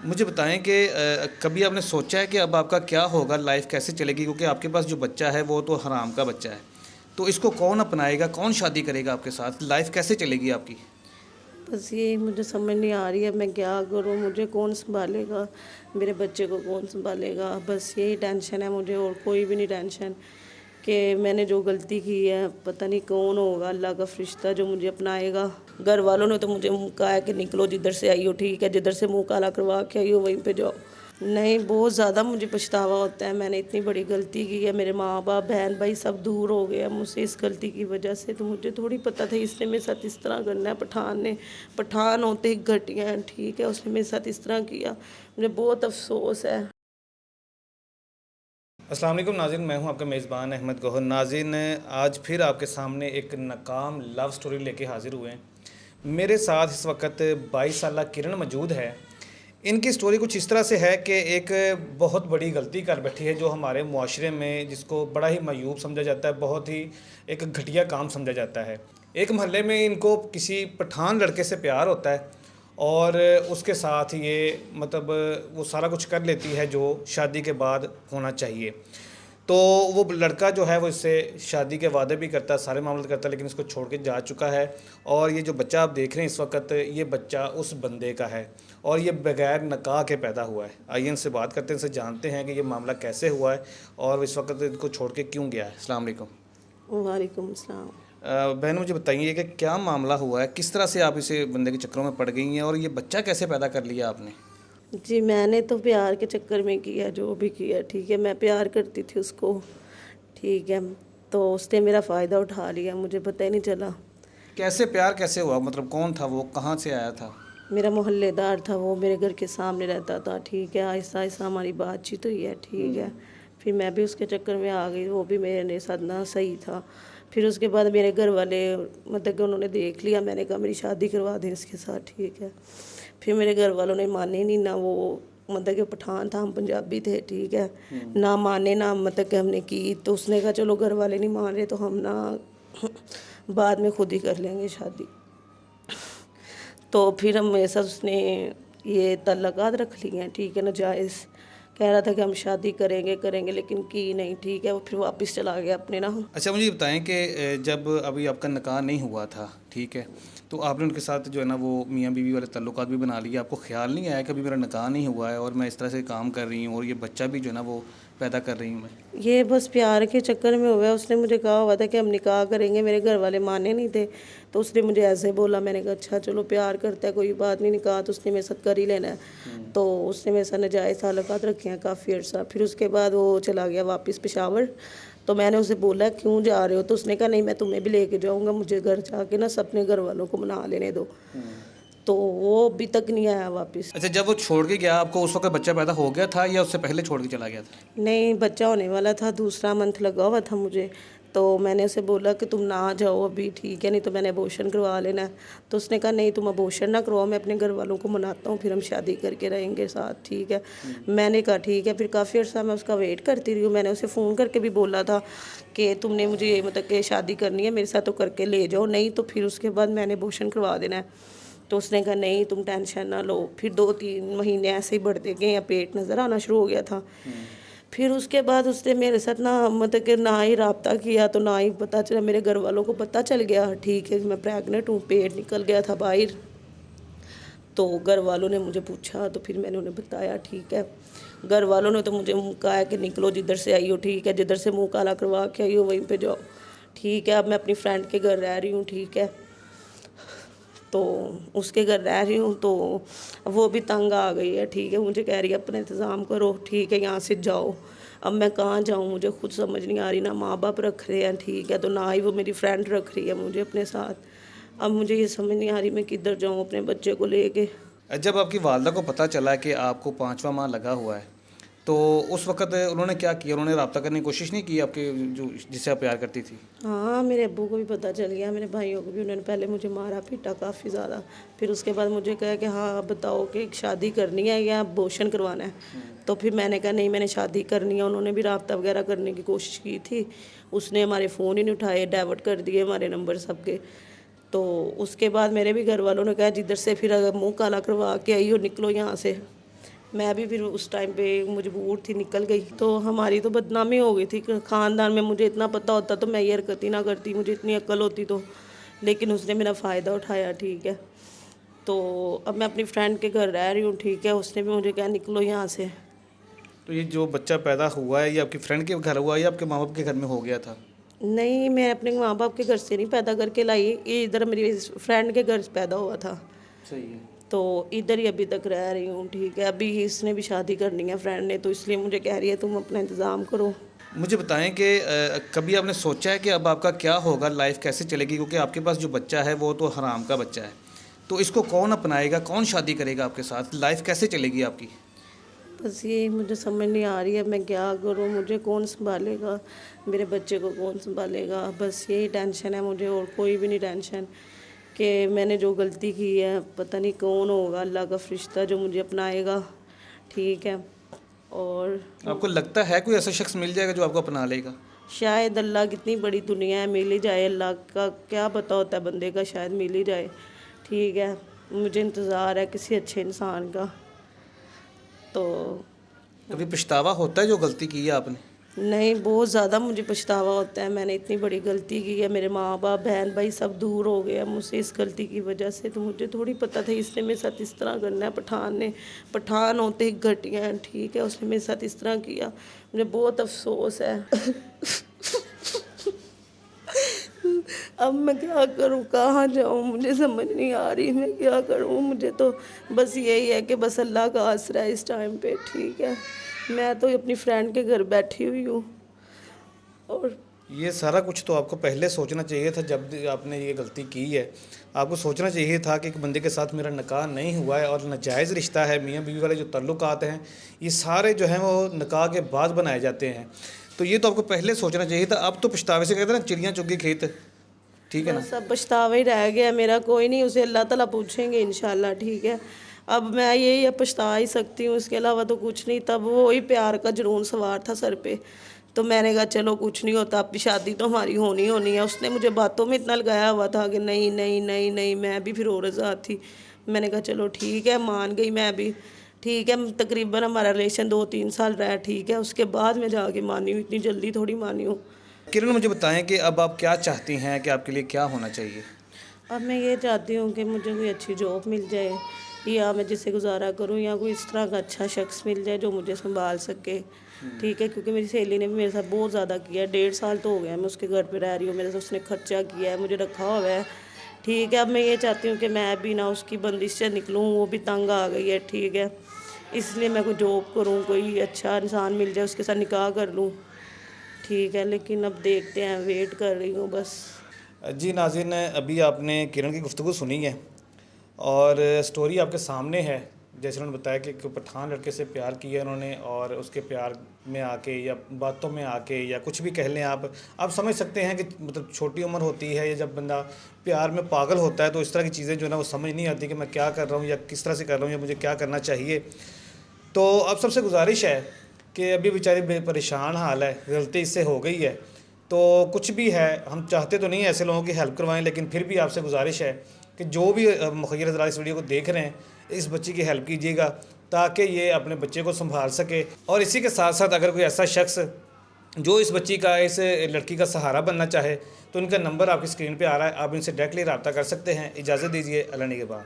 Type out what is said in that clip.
मुझे बताएं कि कभी आपने सोचा है कि अब आपका क्या होगा, लाइफ कैसे चलेगी? क्योंकि आपके पास जो बच्चा है वो तो हराम का बच्चा है, तो इसको कौन अपनाएगा, कौन शादी करेगा आपके साथ, लाइफ कैसे चलेगी आपकी? बस ये मुझे समझ नहीं आ रही है, मैं क्या करूँ, मुझे कौन सँभालेगा, मेरे बच्चे को कौन सँभालेगा। बस यही टेंशन है मुझे, और कोई भी नहीं टेंशन कि मैंने जो गलती की है पता नहीं कौन होगा अल्लाह का फ़रिश्ता जो मुझे अपनाएगा। घर वालों ने तो मुझे कहा है कि निकलो, जिधर से आई हो ठीक है, जिधर से मुँह काला करवा के आई हो वहीं पे जाओ। नहीं, बहुत ज़्यादा मुझे पछतावा होता है, मैंने इतनी बड़ी गलती की है, मेरे माँ-बाप, बहन-भाई सब दूर हो गए हैं मुझसे इस गलती की वजह से। तो मुझे थोड़ी पता था इसने मेरे साथ इस तरह करना है, पठान ने। पठान होते ही घटिया है, ठीक है, उसने मेरे साथ इस तरह किया, मुझे बहुत अफ़सोस है। अस्सलाम वालेकुम नाज़रीन, मैं हूं आपका मेज़बान अहमद गौहर। नाज़रीन, आज फिर आपके सामने एक नाकाम लव स्टोरी लेके हाज़िर हुए हैं। मेरे साथ इस वक्त 22 साला किरण मौजूद है। इनकी स्टोरी कुछ इस तरह से है कि एक बहुत बड़ी गलती कर बैठी है जो हमारे मुआशरे में, जिसको बड़ा ही मयूब समझा जाता है, बहुत ही एक घटिया काम समझा जाता है। एक महल्ले में इनको किसी पठान लड़के से प्यार होता है और उसके साथ ये मतलब वो सारा कुछ कर लेती है जो शादी के बाद होना चाहिए। तो वो लड़का जो है वो इससे शादी के वादे भी करता है, सारे मामले करता है, लेकिन इसको छोड़ के जा चुका है। और ये जो बच्चा आप देख रहे हैं इस वक्त, ये बच्चा उस बंदे का है और ये बगैर निकाह के पैदा हुआ है। आइए इनसे बात करते हैं, इनसे जानते हैं कि ये मामला कैसे हुआ है और इस वक्त इनको छोड़ के क्यों गया है। अस्सलाम वालेकुम। वालेकुम अस्सलाम। बहन, मुझे बताइए कि क्या मामला हुआ है, किस तरह से आप इसे बंदे के चक्करों में पड़ गई हैं और ये बच्चा कैसे पैदा कर लिया आपने? जी, मैंने तो प्यार के चक्कर में किया जो भी किया, ठीक है, मैं प्यार करती थी उसको, ठीक है, तो उसने मेरा फ़ायदा उठा लिया, मुझे पता ही नहीं चला। कैसे प्यार कैसे हुआ, मतलब कौन था वो, कहाँ से आया था? मेरा मोहल्लेदार था वो, मेरे घर के सामने रहता था, ठीक है, आहिस्ता-आहिस्ता हमारी बातचीत हुई है, ठीक है। फिर मैं भी उसके चक्कर में आ गई, वो भी मेरे साथ ना सही था। फिर उसके बाद मेरे घर वाले मतलब कि उन्होंने देख लिया, मैंने कहा मेरी शादी करवा दें इसके साथ, ठीक है। फिर मेरे घर वालों ने माने नहीं, ना वो मतलब कि पठान था, हम पंजाबी थे, ठीक है। ना माने, ना मतलब कि हमने की, तो उसने कहा चलो घर वाले नहीं मान रहे तो हम ना बाद में खुद ही कर लेंगे शादी। तो फिर हम मेरे साथ उसने ये तल्लक़ात रख ली हैं, ठीक है, नाजायज़। कह रहा था कि हम शादी करेंगे करेंगे, लेकिन की नहीं, ठीक है, वो फिर वापस चला गया अपने ना। अच्छा, मुझे ये बताएं कि जब अभी आपका निकाह नहीं हुआ था, ठीक है, तो आपने उनके साथ जो है ना वो मियाँ बीवी वाले ताल्लुकात भी बना लिए, आपको ख्याल नहीं आया कि अभी मेरा निकाह नहीं हुआ है और मैं इस तरह से काम कर रही हूँ और ये बच्चा भी जो है ना वो पैदा कर रही हूँ मैं? ये बस प्यार के चक्कर में हुआ है, उसने मुझे कहा हुआ था कि हम निकाह करेंगे, मेरे घर वाले माने नहीं थे, तो उसने मुझे ऐसे बोला, मैंने कहा अच्छा चलो प्यार करता है कोई बात नहीं, निकाह तो उसने मेरे साथ कर ही लेना है। तो उसने मेरे साथ नाजायज़ ताल्लुकात रखे हैं काफ़ी अर्सा। फिर उसके बाद वो चला गया वापस पेशावर। तो मैंने उसे बोला क्यों जा रहे हो, तो उसने कहा नहीं मैं तुम्हें भी लेके जाऊँगा, मुझे घर जाके ना अपने घर वालों को मना लेने दो। तो वो अभी तक नहीं आया वापस। अच्छा, जब वो छोड़ के गया आपको उस वक्त बच्चा पैदा हो गया था या उससे पहले छोड़ के चला गया था? नहीं, बच्चा होने वाला था, दूसरा मंथ लगा हुआ था मुझे। तो मैंने उसे बोला कि तुम ना जाओ अभी, ठीक है, नहीं तो मैंने अबॉर्शन करवा लेना है। तो उसने कहा नहीं तुम अबॉर्शन ना करवाओ, मैं अपने घर वालों को मनाता हूँ, फिर हम शादी करके रहेंगे साथ, ठीक है। मैंने कहा ठीक है, फिर काफ़ी अर्सा मैं उसका वेट करती रही हूँ। मैंने उसे फ़ोन करके भी बोला था कि तुमने मुझे मतलब कि शादी करनी है मेरे साथ तो करके ले जाओ, नहीं तो फिर उसके बाद मैंने अबॉर्शन करवा देना है। तो उसने कहा नहीं तुम टेंशन ना लो। फिर 2-3 महीने ऐसे ही बढ़ते गए, या पेट नज़र आना शुरू हो गया था। फिर उसके बाद उसने मेरे साथ ना मतलब कि ना ही रब्ता किया, तो ना ही पता चला, मेरे घर वालों को पता चल गया, ठीक है, कि मैं प्रेग्नेंट हूँ, पेट निकल गया था बाहर। तो घर वालों ने मुझे पूछा तो फिर मैंने उन्हें बताया, ठीक है। घर वालों ने तो मुझे कहा है कि निकलो जिधर से आई हो, ठीक है, जिधर से मुँह काला करवा के आई हो वहीं पे जाओ, ठीक है। अब मैं अपनी फ्रेंड के घर रह रही हूँ, ठीक है, तो उसके घर रह रही हूँ। तो वो भी तंग आ गई है, ठीक है, मुझे कह रही है अपना इंतज़ाम करो, ठीक है, यहाँ से जाओ। अब मैं कहाँ जाऊँ, मुझे खुद समझ नहीं आ रही, ना माँ बाप रख रहे हैं, ठीक है, तो ना ही वो मेरी फ्रेंड रख रही है मुझे अपने साथ। अब मुझे ये समझ नहीं आ रही मैं किधर जाऊँ अपने बच्चे को लेके। जब आपकी वालदा को पता चला कि आपको 5वां माह लगा हुआ है, तो उस वक्त उन्होंने क्या किया? उन्होंने रब्ता करने की कोशिश नहीं की आपके, जो जिससे आप प्यार करती थी? हाँ, मेरे अब्बू को भी पता चल गया, मेरे भाइयों को भी। उन्होंने पहले मुझे मारा पीटा काफ़ी ज़्यादा, फिर उसके बाद मुझे कहा कि हाँ अब बताओ कि शादी करनी है या अबॉर्शन करवाना है। तो फिर मैंने कहा नहीं मैंने शादी करनी है। उन्होंने भी रब्ता वगैरह करने की कोशिश की थी, उसने हमारे फ़ोन ही नहीं उठाए, डाइवर्ट कर दिए हमारे नंबर सबके। तो उसके बाद मेरे भी घर वालों ने कहा जिधर से फिर अगर मुँह काला करवा के आई हो निकलो यहाँ से, मैं भी फिर उस टाइम पे मजबूर थी, निकल गई। तो हमारी तो बदनामी हो गई थी ख़ानदान में। मुझे इतना पता होता तो मैं ये हरकत ही ना करती, मुझे इतनी अक्ल होती तो। लेकिन उसने मेरा फ़ायदा उठाया, ठीक है। तो अब मैं अपनी फ्रेंड के घर रह रही हूँ, ठीक है। उसने भी मुझे कहा निकलो यहाँ से। तो ये जो बच्चा पैदा हुआ है ये आपकी फ्रेंड के घर हुआ है या आपके माँ बाप के घर में हो गया था? नहीं, मैं अपने माँ बाप के घर से नहीं पैदा करके लाई, ये इधर मेरी फ्रेंड के घर से पैदा हुआ था। सही है। तो इधर ही अभी तक रह रही हूँ, ठीक है। अभी इसने भी शादी करनी है फ्रेंड ने, तो इसलिए मुझे कह रही है तुम अपना इंतज़ाम करो। मुझे बताएं कि कभी आपने सोचा है कि अब आपका क्या होगा, लाइफ कैसे चलेगी? क्योंकि आपके पास जो बच्चा है वो तो हराम का बच्चा है, तो इसको कौन अपनाएगा, कौन शादी करेगा आपके साथ? लाइफ कैसे चलेगी आपकी? बस ये मुझे समझ नहीं आ रही है, मैं क्या करूँ, मुझे कौन संभालेगा, मेरे बच्चे को कौन संभालेगा। बस यही टेंशन है मुझे, और कोई भी नहीं टेंशन। कि मैंने जो गलती की है, पता नहीं कौन होगा अल्लाह का फरिश्ता जो मुझे अपनाएगा, ठीक है। और आपको लगता है कोई ऐसा शख्स मिल जाएगा जो आपको अपना लेगा? शायद अल्लाह की इतनी बड़ी दुनिया है, मिल ही जाए। अल्लाह का क्या पता होता है बंदे का, शायद मिल ही जाए, ठीक है। मुझे इंतज़ार है किसी अच्छे इंसान का। तो कभी पछतावा होता है जो गलती की है आपने? नहीं, बहुत ज़्यादा मुझे पछतावा होता है, मैंने इतनी बड़ी गलती की है। मेरे माँ बाप, बहन भाई सब दूर हो गए हैं मुझसे इस गलती की वजह से। तो मुझे थोड़ी पता था इसने मेरे साथ इस तरह करना है। पठान होते ही घटिया हैं, ठीक है। उसने मेरे साथ इस तरह किया, मुझे बहुत अफसोस है। अब मैं क्या करूँ, कहाँ जाऊँ, मुझे समझ नहीं आ रही मैं क्या करूँ। मुझे तो बस यही है कि बस अल्लाह का आसरा है इस टाइम पे, ठीक है। मैं तो अपनी फ्रेंड के घर बैठी हुई हूँ। और ये सारा कुछ तो आपको पहले सोचना चाहिए था जब आपने ये गलती की है। आपको सोचना चाहिए था कि एक बंदे के साथ मेरा निकाह नहीं हुआ है और नाजायज़ रिश्ता है। मियाँ बीवी वाले जो ताल्लुकात हैं ये सारे जो हैं वो निकाह के बाद बनाए जाते हैं। तो ये तो आपको पहले सोचना चाहिए था। अब तो पछतावे से कहते हैं ना, चिड़ियाँ चुग गई खेत, ठीक है ना? सब पछतावा ही रह गया मेरा, कोई नहीं, उसे अल्लाह ताला पूछेंगे इंशाल्लाह, ठीक है। अब मैं यही पछता ही सकती हूँ, इसके अलावा तो कुछ नहीं। तब वो ही प्यार का जुनून सवार था सर पे, तो मैंने कहा चलो कुछ नहीं होता, अब भी शादी तो हमारी होनी होनी है। उसने मुझे बातों में इतना लगाया हुआ था कि नहीं नहीं नहीं नहीं, मैं भी फिर और रज़ा थी। मैंने कहा चलो ठीक है, मान गई मैं भी, ठीक है। तकरीबन हमारा रिलेशन 2-3 साल रहा, ठीक है। उसके बाद मैं जाके मानी हूँ, इतनी जल्दी थोड़ी मानी हूँ। किरण, मुझे बताएं कि अब आप क्या चाहती हैं कि आपके लिए क्या होना चाहिए? अब मैं ये चाहती हूँ कि मुझे कोई अच्छी जॉब मिल जाए, या मैं जिससे गुजारा करूँ, या कोई इस तरह का अच्छा शख्स मिल जाए जो मुझे संभाल सके, ठीक है। क्योंकि मेरी सहेली ने भी मेरे साथ बहुत ज़्यादा किया है, 1.5 साल तो हो गया मैं उसके घर पे रह रही हूँ। मेरे से उसने खर्चा किया है, मुझे रखा हुआ है, ठीक है। अब मैं ये चाहती हूँ कि मैं भी ना उसकी बंदिश से निकलूँ, वो भी तंग आ गई है, ठीक है। इसलिए मैं कोई जॉब करूँ, कोई अच्छा इंसान मिल जाए, उसके साथ निकाह कर लूँ, ठीक है। लेकिन अब देखते हैं, वेट कर रही हूँ बस। जी नाज़रीन, अभी आपने किरण की गुफ्तगू सुनी है और स्टोरी आपके सामने है। जैसे उन्होंने बताया कि एक पठान लड़के से प्यार किया उन्होंने, और उसके प्यार में आके या बातों में आके या कुछ भी कह लें आप समझ सकते हैं कि मतलब छोटी उम्र होती है, या जब बंदा प्यार में पागल होता है तो इस तरह की चीज़ें जो है ना वो समझ नहीं आती कि मैं क्या कर रहा हूँ या किस तरह से कर रहा हूँ या मुझे क्या करना चाहिए। तो अब सबसे गुजारिश है कि अभी बेचारी परेशान हाल है, गलती इससे हो गई है, तो कुछ भी है, हम चाहते तो नहीं ऐसे लोगों की हेल्प करवाएं, लेकिन फिर भी आपसे गुजारिश है कि जो भी मुखय्यर हज़रात इस वीडियो को देख रहे हैं, इस बच्ची की हेल्प कीजिएगा ताकि ये अपने बच्चे को संभाल सके। और इसी के साथ साथ अगर कोई ऐसा शख्स जो इस बच्ची का, इस लड़की का सहारा बनना चाहे, तो इनका नंबर आपकी स्क्रीन पे आ रहा है, आप इनसे डायरेक्टली रब्ता कर सकते हैं। इजाज़त दीजिए, अल्लाह निगहबान।